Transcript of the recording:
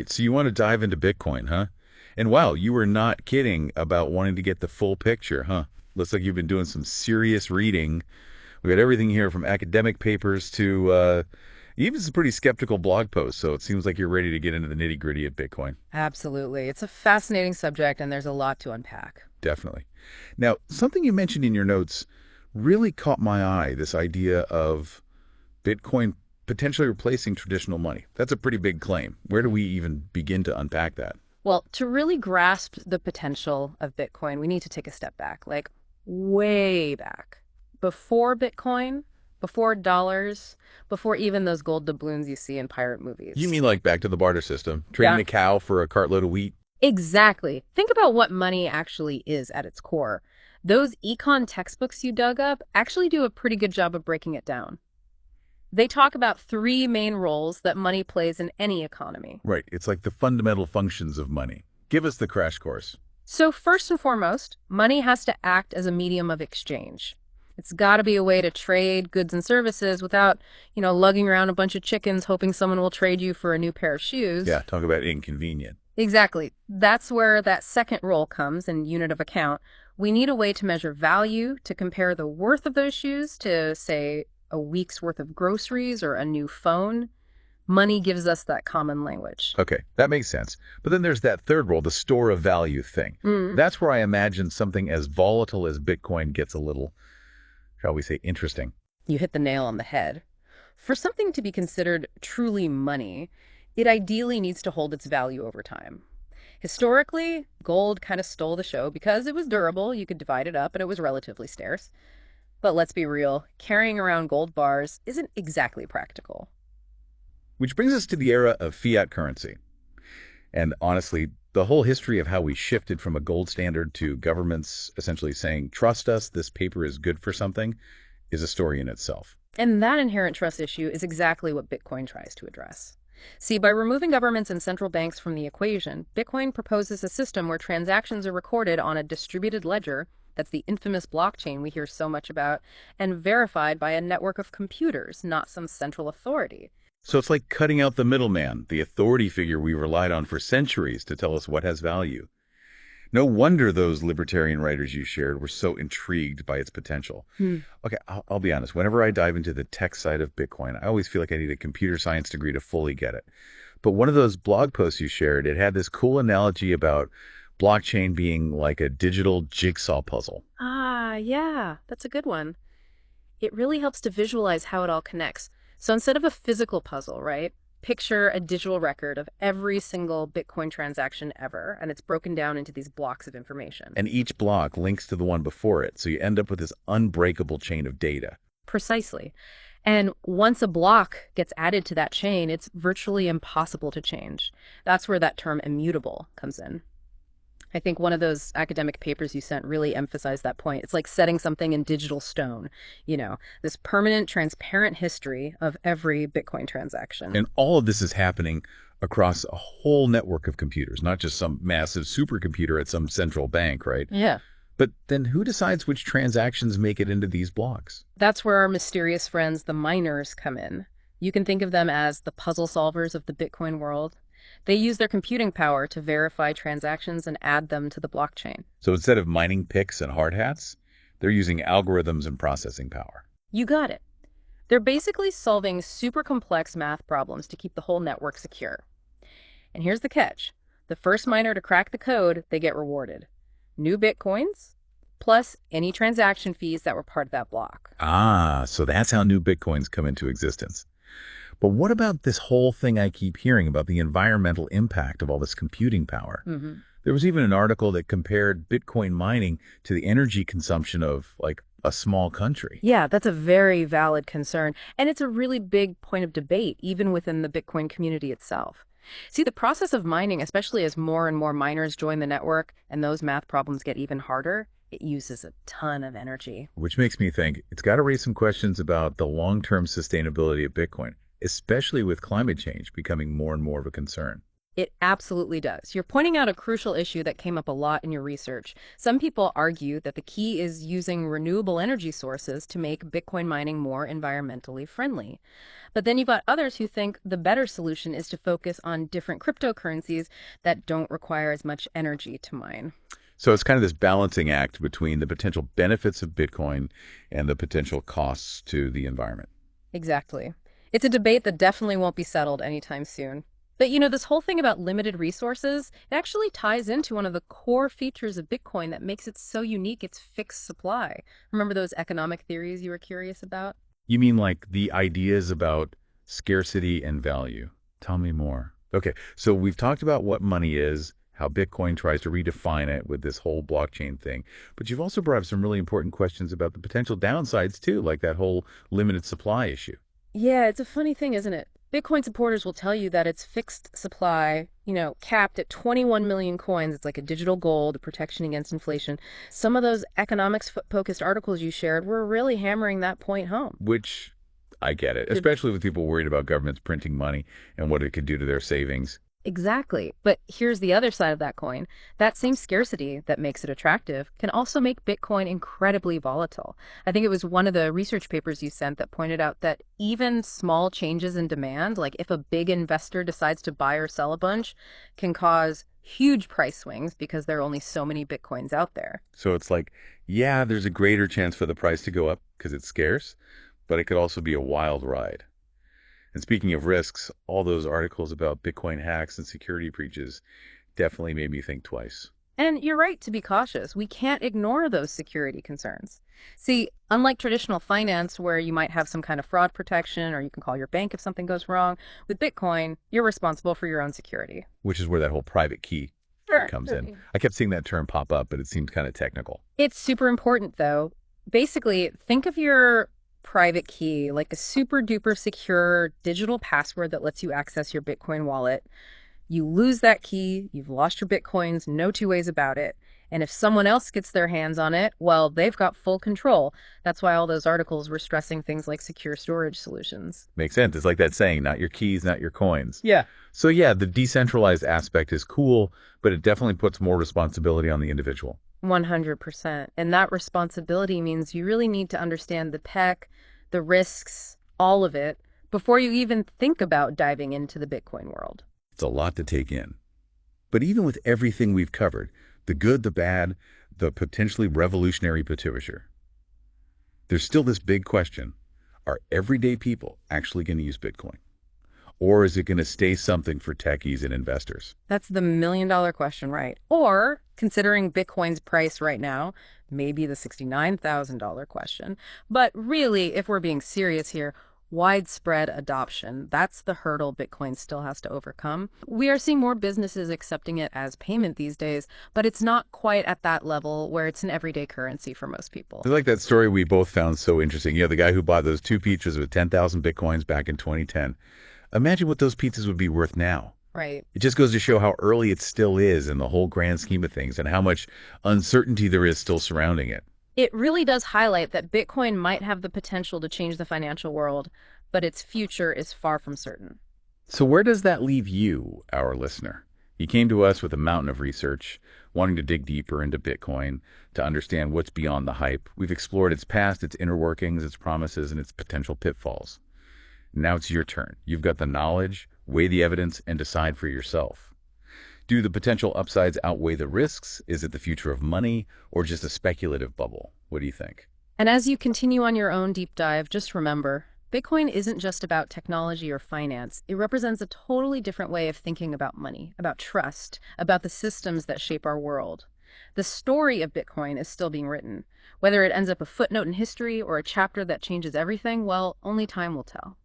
So you want to dive into Bitcoin, huh? And wow, you were not kidding about wanting to get the full picture, huh? Looks like you've been doing some serious reading. We got everything here from academic papers to even some pretty skeptical blog posts. So it seems like you're ready to get into the nitty-gritty of Bitcoin. Absolutely. It's a fascinating subject, and there's a lot to unpack. Definitely. Now, something you mentioned in your notes really caught my eye, this idea of Bitcoin potentially replacing traditional money. That's a pretty big claim. Where do we even begin to unpack that? Well, to really grasp the potential of Bitcoin, we need to take a step back, like way back. Before Bitcoin, before dollars, before even those gold doubloons you see in pirate You movies. mean like back to the barter system, trading Yeah. a cow for a cartload of wheat? Exactly. Think about what money actually is at its core. Those econ textbooks you dug up actually do a pretty good job of breaking it down. They talk about three main roles that money plays in any economy. Right. It's like the fundamental functions of money. Give us the crash course. So first and foremost, money has to act as a medium of exchange. It's got to be a way to trade goods and services without, lugging around a bunch of chickens hoping someone will trade you for a new pair of shoes. Yeah, talk about inconvenient. Exactly. That's where that second role comes in unit of account. We need a way to measure value, to compare the worth of those shoes to, say, a week's worth of groceries or a new phone. Money gives us that common language. Okay, that makes sense. But then there's that third role, the store of value thing. Mm. That's where I imagine something as volatile as Bitcoin gets a little, shall we say, interesting. You hit the nail on the head. For something to be considered truly money, it ideally needs to hold its value over time. Historically, gold kind of stole the show because it was durable, you could divide it up, and it was relatively scarce. But let's be real, carrying around gold bars isn't exactly practical. Which brings us to the era of fiat currency. And honestly, the whole history of how we shifted from a gold standard to governments essentially saying, trust us, this paper is good for something, is a story in itself. And that inherent trust issue is exactly what Bitcoin tries to address. See, by removing governments and central banks from the equation, Bitcoin proposes a system where transactions are recorded on a distributed ledger, that's the infamous blockchain we hear so much about, and verified by a network of computers, not some central authority. So it's like cutting out the middleman, the authority figure we relied on for centuries to tell us what has value. No wonder those libertarian writers you shared were so intrigued by its potential. Hmm. Okay, I'll be honest. Whenever I dive into the tech side of Bitcoin, I always feel like I need a computer science degree to fully get it. But one of those blog posts you shared, it had this cool analogy about blockchain being like a digital jigsaw puzzle. Ah, yeah, that's a good one. It really helps to visualize how it all connects. So instead of a physical puzzle, right? Picture a digital record of every single Bitcoin transaction ever, and it's broken down into these blocks of information. And each block links to the one before it, so you end up with this unbreakable chain of data. Precisely. And once a block gets added to that chain, it's virtually impossible to change. That's where that term immutable comes in. I think one of those academic papers you sent really emphasized that point. It's like setting something in digital stone, this permanent, transparent history of every Bitcoin transaction. And all of this is happening across a whole network of computers, not just some massive supercomputer at some central bank, right? Yeah. But then who decides which transactions make it into these blocks? That's where our mysterious friends, the miners, come in. You can think of them as the puzzle solvers of the Bitcoin world. They use their computing power to verify transactions and add them to the blockchain. So instead of mining picks and hard hats, they're using algorithms and processing power. You got it. They're basically solving super complex math problems to keep the whole network secure. And here's the catch. The first miner to crack the code, they get rewarded. New Bitcoins, plus any transaction fees that were part of that block. Ah, so that's how new Bitcoins come into existence. But what about this whole thing I keep hearing about the environmental impact of all this computing power? Mm-hmm. There was even an article that compared Bitcoin mining to the energy consumption of, like, a small country. Yeah, that's a very valid concern. And it's a really big point of debate, even within the Bitcoin community itself. See, the process of mining, especially as more and more miners join the network and those math problems get even harder, it uses a ton of energy. Which makes me think it's got to raise some questions about the long-term sustainability of Bitcoin, especially with climate change becoming more and more of a concern. It absolutely does. You're pointing out a crucial issue that came up a lot in your research. Some people argue that the key is using renewable energy sources to make Bitcoin mining more environmentally friendly. But then you've got others who think the better solution is to focus on different cryptocurrencies that don't require as much energy to mine. So it's kind of this balancing act between the potential benefits of Bitcoin and the potential costs to the environment. Exactly. It's a debate that definitely won't be settled anytime soon. But this whole thing about limited resources, it actually ties into one of the core features of Bitcoin that makes it so unique, its fixed supply. Remember those economic theories you were curious about? You mean like the ideas about scarcity and value? Tell me more. Okay, so we've talked about what money is, how Bitcoin tries to redefine it with this whole blockchain thing. But you've also brought up some really important questions about the potential downsides too, like that whole limited supply issue. Yeah, it's a funny thing, isn't it? Bitcoin supporters will tell you that its fixed supply, capped at 21 million coins, it's like a digital gold, a protection against inflation. Some of those economics-focused articles you shared were really hammering that point home. Which I get it, especially with people worried about governments printing money and what it could do to their savings. Exactly. But here's the other side of that coin. That same scarcity that makes it attractive can also make Bitcoin incredibly volatile. I think it was one of the research papers you sent that pointed out that even small changes in demand, like if a big investor decides to buy or sell a bunch, can cause huge price swings because there are only so many Bitcoins out there. So it's like, yeah, there's a greater chance for the price to go up because it's scarce, but it could also be a wild ride. And speaking of risks, all those articles about Bitcoin hacks and security breaches definitely made me think twice. And you're right to be cautious. We can't ignore those security concerns. See, unlike traditional finance, where you might have some kind of fraud protection or you can call your bank if something goes wrong, with Bitcoin, you're responsible for your own security. Which is where that whole private key Sure. comes in. I kept seeing that term pop up, but it seemed kind of technical. It's super important, though. Basically, think of your private key like a super duper secure digital password that lets you access your Bitcoin wallet. You lose that key, you've lost your Bitcoins, no two ways about it. And if someone else gets their hands on it, well, they've got full control. That's why all those articles were stressing things like secure storage solutions. Makes sense. It's like that saying, not your keys, not your coins. Yeah. So yeah, the decentralized aspect is cool, but it definitely puts more responsibility on the individual. 100%. And that responsibility means you really need to understand the tech, the risks, all of it, before you even think about diving into the Bitcoin world. It's a lot to take in. But even with everything we've covered, the good, the bad, the potentially revolutionary potential, there's still this big question. Are everyday people actually going to use Bitcoin? Or is it going to stay something for techies and investors? That's the million-dollar question, right? Or, considering Bitcoin's price right now, maybe the $69,000 question. But really, if we're being serious here, widespread adoption, that's the hurdle Bitcoin still has to overcome. We are seeing more businesses accepting it as payment these days, but it's not quite at that level where it's an everyday currency for most people. I like that story we both found so interesting. The guy who bought those two pizzas with 10,000 Bitcoins back in 2010. Imagine what those pizzas would be worth now. Right. It just goes to show how early it still is in the whole grand scheme of things and how much uncertainty there is still surrounding it. It really does highlight that Bitcoin might have the potential to change the financial world, but its future is far from certain. So where does that leave you, our listener? You came to us with a mountain of research, wanting to dig deeper into Bitcoin, to understand what's beyond the hype. We've explored its past, its inner workings, its promises, and its potential pitfalls. Now it's your turn. You've got the knowledge, weigh the evidence, and decide for yourself. Do the potential upsides outweigh the risks? Is it the future of money or just a speculative bubble? What do you think? And as you continue on your own deep dive, just remember, Bitcoin isn't just about technology or finance. It represents a totally different way of thinking about money, about trust, about the systems that shape our world. The story of Bitcoin is still being written. Whether it ends up a footnote in history or a chapter that changes everything, well, only time will tell.